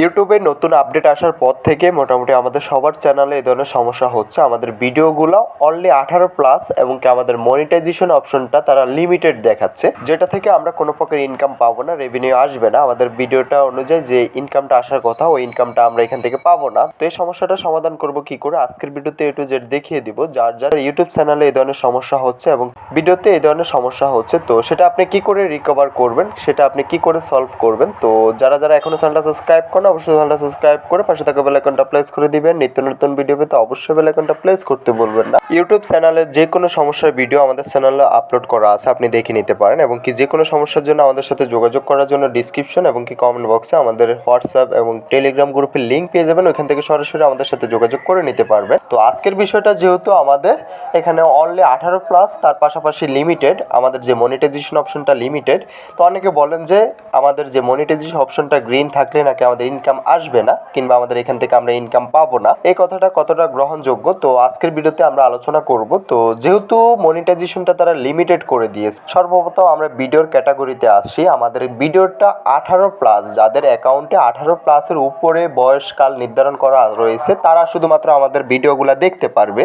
ইউটিউবে নতুন আপডেট আসার পর থেকে মোটামুটি আমাদের সবার চ্যানেলে এই ধরনের সমস্যা হচ্ছে। আমাদের ভিডিওগুলো অনলি 18+ এবং কি আমাদের মনিটাইজেশন অপশনটা তারা লিমিটেড দেখাচ্ছে, যেটা থেকে আমরা কোনো প্রকার ইনকাম পাবো না, রেভিনিউ আসবে না। আমাদের ভিডিওটা অনুযায়ী যে ইনকামটা আসার কথা ওই ইনকামটা আমরা এখান থেকে পাবো না। তো এই সমস্যাটা সমাধান করব কি করে, আজকের ভিডিওতে A to Z দেখিয়ে দিব। যার যার ইউটিউব চ্যানেলে এই ধরনের সমস্যা হচ্ছে এবং ভিডিওতে এই ধরনের সমস্যা হচ্ছে, তো সেটা আপনি কি করে রিকভার করবেন, সেটা আপনি কি করে সলভ করবেন। তো যারা যারা এখনো চ্যানেলটা সাবস্ক্রাইব করেন অবশ্যই চ্যানেলটা সাবস্ক্রাইব করে পাশে থাকা বেল আইকনটা প্রেস করে দিবেন। নিত্য নতুন ভিডিও পেতে অবশ্যই বেল আইকনটা প্রেস করতে বলবেন না। ইউটিউব চ্যানেলের যে কোনো সমস্যার ভিডিও আমাদের চ্যানেলে আপলোড করা আছে, আপনি দেখে নিতে পারেন। এবং কি যে কোনো সমস্যার জন্য আমাদের সাথে যোগাযোগ করার জন্য ডিসক্রিপশন এবং কি কমেন্ট বক্সে আমাদের হোয়াটসঅ্যাপ এবং টেলিগ্রাম গ্রুপের লিঙ্ক পেয়ে যাবেন, ওইখান থেকে সরাসরি আমাদের সাথে যোগাযোগ করে নিতে পারবেন। তো আজকের বিষয়টা যেহেতু আমাদের এখানে অনলি 18+, তার পাশাপাশি লিমিটেড, আমাদের যে মনিটাইজেশন অপশনটা লিমিটেড। তো অনেকে বলেন যে আমাদের যে মনিটাইজেশন অপশনটা গ্রিন থাকলে নাকি আমাদের ইনকাম আসবে না, কিংবা আমাদের এখান থেকে আমরা ইনকাম পাবো না। এই কথাটা কতটা গ্রহণযোগ্য, তো আজকের ভিডিওতে আমরা আলোচনা করব। তো যেহেতু মনিটাইজেশনটা তারা লিমিটেড করে দিয়েছে, সর্বপ্রথম আমরা ভিডিওর ক্যাটাগরিতে আসি। আমাদের ভিডিওটা 18+, যাদের অ্যাকাউন্টে 18+ এর উপরে বয়সকাল নির্ধারণ করা রয়েছে তারা শুধুমাত্র আমাদের ভিডিওগুলো দেখতে পারবে।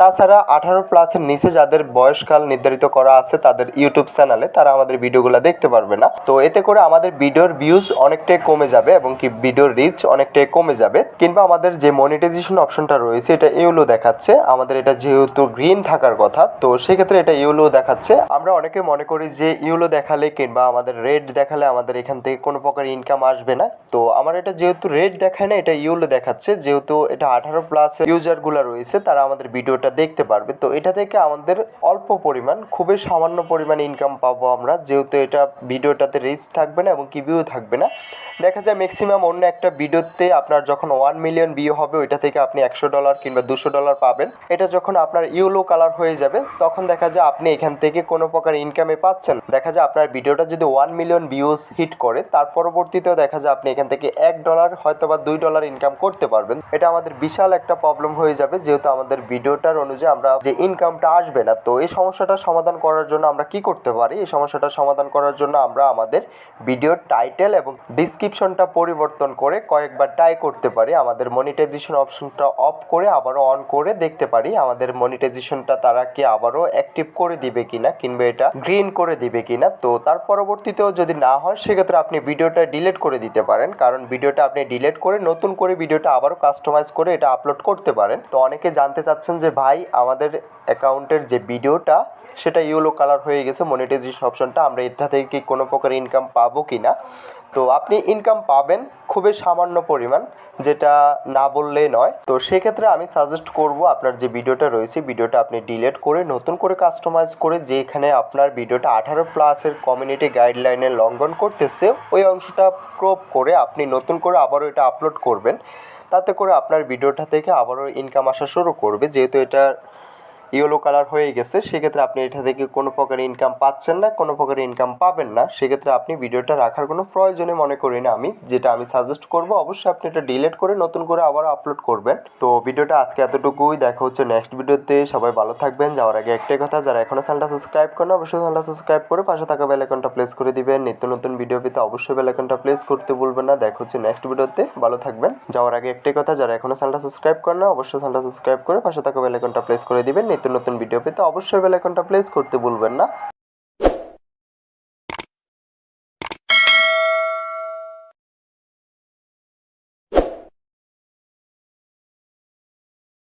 তাছাড়া 18+ এর নিচে যাদের বয়সকাল নির্ধারিত করা আছে তাদের ইউটিউব চ্যানেলে, তারা আমাদের ভিডিওগুলো দেখতে পারবে না। তো এতে করে আমাদের ভিডিওর ভিউজ অনেকটাই কমে যাবে এবং কি ভিডিওর রিচ অনেকটাই কমে যাবে। কিংবা আমাদের যে মনিটাইজেশন অপশনটা রয়েছে এটা ইউলো দেখাচ্ছে, আমাদের এটা যেহেতু গ্রিন থাকার কথা, তো সেক্ষেত্রে এটা ইউলো দেখাচ্ছে। আমরা অনেকে মনে করি যে ইউলো দেখালে কিংবা আমাদের রেড দেখালে আমাদের এখান থেকে কোনো প্রকার ইনকাম আসবে না। তো আমার এটা যেহেতু রেড দেখায় না, এটা ইউলো দেখাচ্ছে, যেহেতু এটা 18+ ইউজারগুলো রয়েছে তারা আমাদের ভিডিওটা দেখতে পারবে। তো এটা থেকে আমাদের অল্প পরিমাণ, খুবই সামান্য পরিমাণ ইনকাম পাবো আমরা, যেহেতু এটা ভিডিওটাতে রিচ থাকবে না এবং কি ভিউ থাকবে না। দেখা যায় ম্যাক্সিমাম অন্য একটা ভিডিওতে আপনার যখন 1 মিলিয়ন ভিউ হবে ওইটা থেকে আপনি $100 কিংবা $200 পাবেন। এটা যখন আপনার ইয়েলো কালার হয়ে যাবে তখন দেখা যায় আপনি এখান থেকে কোনো প্রকার ইনকামে পাচ্ছেন। দেখা যায় আপনার ভিডিওটা যদি 1 মিলিয়ন ভিউজ হিট করে, তার পরবর্তীতেও দেখা যায় আপনি এখান থেকে $1 হয়তো বা $2 ইনকাম করতে পারবেন। এটা আমাদের বিশাল একটা প্রবলেম হয়ে যাবে, যেহেতু আমাদের ভিডিওটার অনুযায়ী আমরা যে ইনকামটা আসবে না। তো এই সমস্যাটা সমাধান করার জন্য আমরা কি করতে পারি, এই সমস্যাটা সমাধান করার জন্য আমরা আমাদের ভিডিওর টাইটেল এবং ডিসক্রিপশনটা পরিবর্তন করে কয়েকবার ট্রাই করতে পারি। আমাদের মনিটাইজেশন অপশনটা অফ করে আবারও অন করে দেখতে পারি আমাদের মনিটাইজেশনটা তারা কি আবারও অ্যাক্টিভ করে দিবে কিনা, কিংবা এটা গ্রিন করে দিবে কিনা। তো তার পরবর্তীতেও যদি না হয় সেক্ষেত্রে আপনি ভিডিওটা ডিলিট করে দিতে পারেন, কারণ ভিডিওটা আপনি ডিলিট করে নতুন করে ভিডিওটা আবারও কাস্টমাইজ করে এটা আপলোড করতে পারেন। তো অনেকে জানতে চাচ্ছেন যে ভাই আমাদের অ্যাকাউন্টের যে ভিডিওটা সেটা ইয়েলো কালার হয়ে গেছে মনিটাইজেশন অপশনটা, আমরা এটা থেকে কি কোনো প্রকার ইনকাম পাবো কি না। তো আপনি ইনকাম পাবেন খুবই সামান্য পরিমাণ, যেটা না বললেই নয়। তো সেক্ষেত্রে আমি সাজেস্ট করব আপনার যে ভিডিওটা রয়েছে ভিডিওটা আপনি ডিলিট করে নতুন করে কাস্টমাইজ করে, যেখানে আপনার ভিডিওটা 18+ এর কমিউনিটি গাইডলাইনের লঙ্ঘন করতেছে ওই অংশটা ক্রপ করে আপনি নতুন করে আবারও এটা আপলোড করবেন। তাতে করে আপনার ভিডিওটা থেকে আবারও ইনকাম আসা শুরু করবে। যেহেতু এটা ইয়েলো কালার হয়ে গেছে সেক্ষেত্রে আপনি এটা থেকে কোনো প্রকার ইনকাম পাচ্ছেন না, কোনো প্রকার ইনকাম পাবেন না। সেক্ষেত্রে আপনি ভিডিওটা রাখার কোনো প্রয়োজনই মনে করি না আমি। যেটা আমি সাজেস্ট করব অবশ্যই আপনি এটা ডিলিট করে নতুন করে আবার আপলোড করবেন। তো ভিডিওটা আজকে এতটুকুই, দেখা হচ্ছে নেক্সট ভিডিওতে। সবাই ভালো থাকবেন। যাওয়ার আগে একটাই কথা, যারা এখনও চ্যানেলটা সাবস্ক্রাইব করেন অবশ্যই চ্যানেলটা সাবস্ক্রাইব করে পাশে থাকা বেল আইকনটা প্রেস করে দিবেন। নিত্য নতুন ভিডিও পেতে অবশ্যই বেল আইকনটা প্রেস করতে ভুলবেন না। দেখা হচ্ছে নেক্সট ভিডিওতে, ভালো থাকবেন। যাওয়ার আগে একটাই কথা, যারা এখনও চ্যানেলটা সাবস্ক্রাইব করেন না অবশ্যই চ্যানেলটা সাবস্ক্রাইব করে পাশে থাকা বেল আইকনটা প্রেস করে দিবেন। নিত্য নতুন ভিডিও পেতে অবশ্যই বেল আইকনটা প্রেস করতে ভুলবেন না।